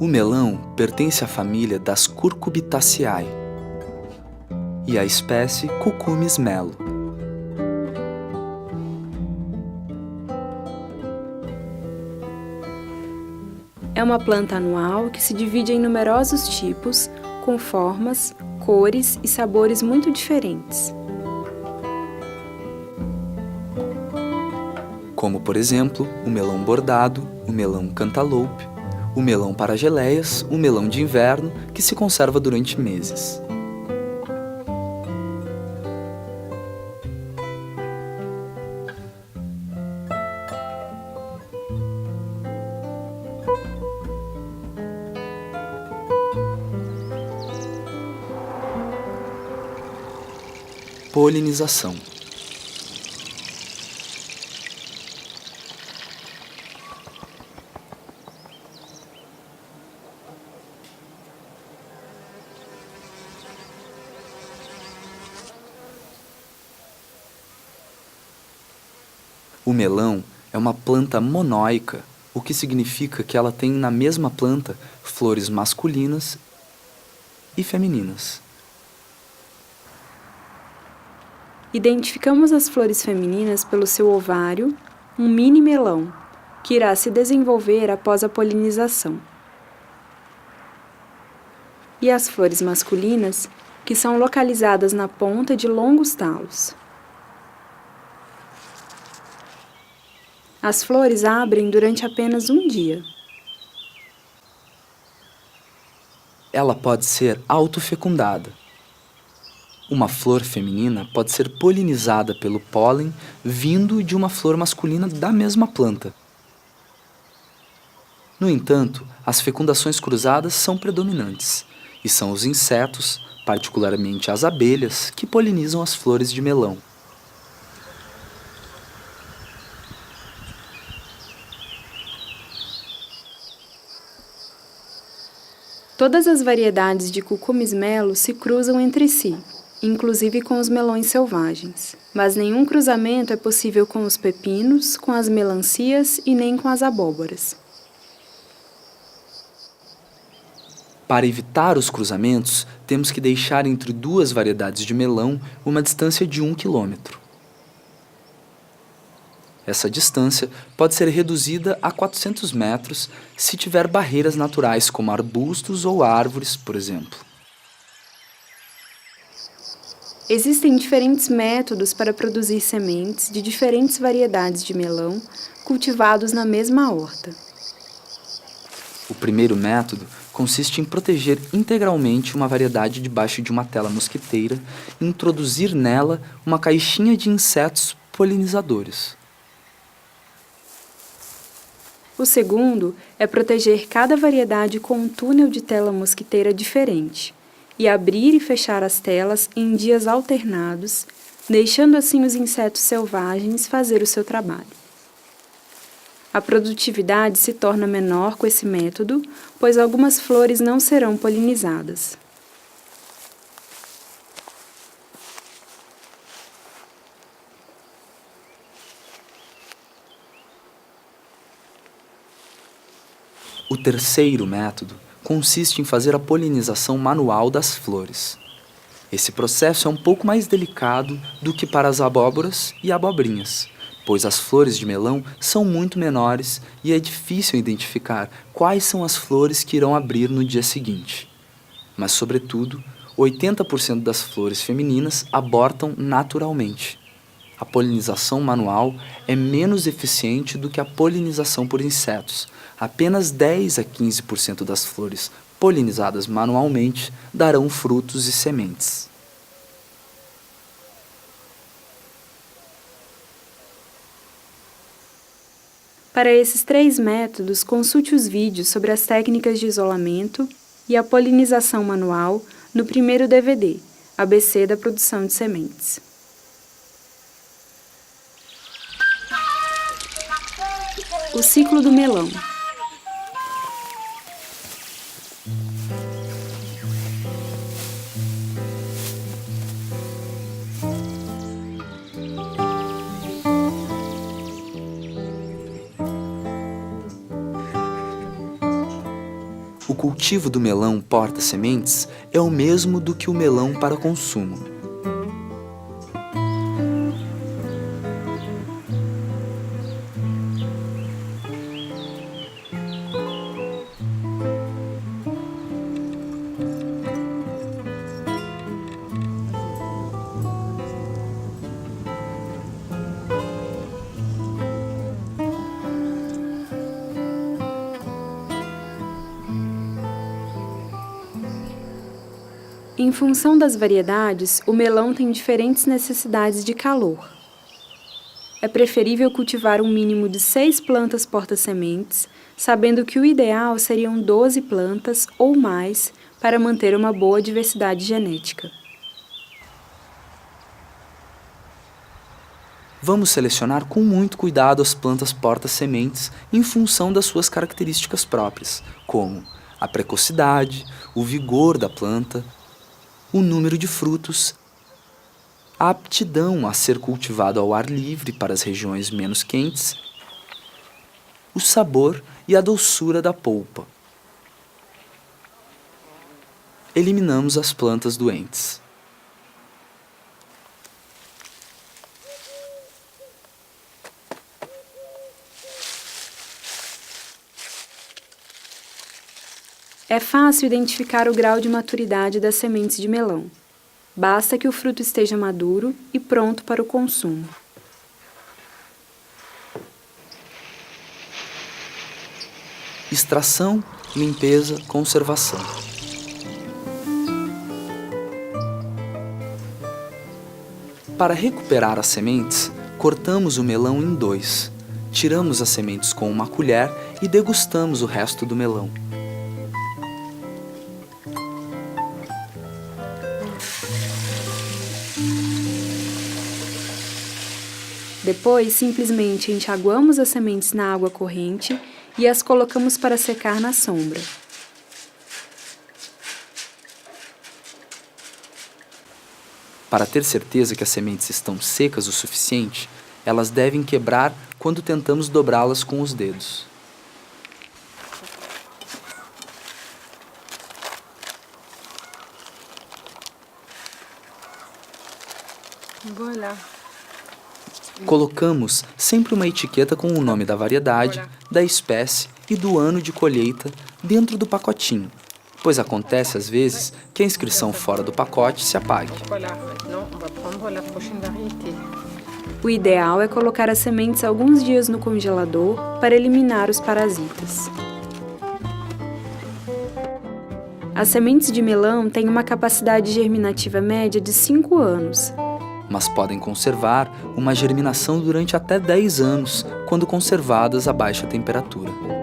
O melão pertence à família das Cucurbitaceae e à espécie Cucumis melo. É uma planta anual que se divide em numerosos tipos, com formas, cores e sabores muito diferentes. Como, por exemplo, o melão bordado, o melão cantaloupe, o melão para geleias, o melão de inverno, que se conserva durante meses. Polinização. O melão é uma planta monóica, o que significa que ela tem na mesma planta flores masculinas e femininas. Identificamos as flores femininas pelo seu ovário, um mini melão, que irá se desenvolver após a polinização. E as flores masculinas, que são localizadas na ponta de longos talos. As flores abrem durante apenas um dia. Ela pode ser autofecundada. Uma flor feminina pode ser polinizada pelo pólen vindo de uma flor masculina da mesma planta. No entanto, as fecundações cruzadas são predominantes, e são os insetos, particularmente as abelhas, que polinizam as flores de melão. Todas as variedades de Cucumis melo se cruzam entre si, inclusive com os melões selvagens. Mas nenhum cruzamento é possível com os pepinos, com as melancias e nem com as abóboras. Para evitar os cruzamentos, temos que deixar entre duas variedades de melão uma distância de 1 quilômetro. Essa distância pode ser reduzida a 400 metros se tiver barreiras naturais como arbustos ou árvores, por exemplo. Existem diferentes métodos para produzir sementes de diferentes variedades de melão cultivados na mesma horta. O primeiro método consiste em proteger integralmente uma variedade debaixo de uma tela mosquiteira e introduzir nela uma caixinha de insetos polinizadores. O segundo é proteger cada variedade com um túnel de tela mosquiteira diferente e abrir e fechar as telas em dias alternados, deixando assim os insetos selvagens fazer o seu trabalho. A produtividade se torna menor com esse método, pois algumas flores não serão polinizadas. O terceiro método consiste em fazer a polinização manual das flores. Esse processo é um pouco mais delicado do que para as abóboras e abobrinhas, pois as flores de melão são muito menores e é difícil identificar quais são as flores que irão abrir no dia seguinte. Mas, sobretudo, 80% das flores femininas abortam naturalmente. A polinização manual é menos eficiente do que a polinização por insetos. Apenas 10 a 15% das flores polinizadas manualmente darão frutos e sementes. Para esses 3 métodos, consulte os vídeos sobre as técnicas de isolamento e a polinização manual no primeiro DVD, ABC da produção de sementes. O ciclo do melão. O cultivo do melão porta-sementes é o mesmo do que o melão para consumo. Em função das variedades, o melão tem diferentes necessidades de calor. É preferível cultivar um mínimo de 6 plantas porta-sementes, sabendo que o ideal seriam 12 plantas ou mais para manter uma boa diversidade genética. Vamos selecionar com muito cuidado as plantas porta-sementes em função das suas características próprias, como a precocidade, o vigor da planta, o número de frutos, a aptidão a ser cultivado ao ar livre para as regiões menos quentes, o sabor e a doçura da polpa. Eliminamos as plantas doentes. É fácil identificar o grau de maturidade das sementes de melão. Basta que o fruto esteja maduro e pronto para o consumo. Extração, limpeza, conservação. Para recuperar as sementes, cortamos o melão em 2. Tiramos as sementes com uma colher e degustamos o resto do melão. Depois, simplesmente enxaguamos as sementes na água corrente e as colocamos para secar na sombra. Para ter certeza que as sementes estão secas o suficiente, elas devem quebrar quando tentamos dobrá-las com os dedos. Voilà. Colocamos sempre uma etiqueta com o nome da variedade, da espécie e do ano de colheita dentro do pacotinho, pois acontece às vezes que a inscrição fora do pacote se apague. Voilà, maintenant on va prendre la prochaine variété. O ideal é colocar as sementes alguns dias no congelador para eliminar os parasitas. As sementes de melão têm uma capacidade germinativa média de 5 anos. Mas podem conservar uma germinação durante até 10 anos, quando conservadas a baixa temperatura.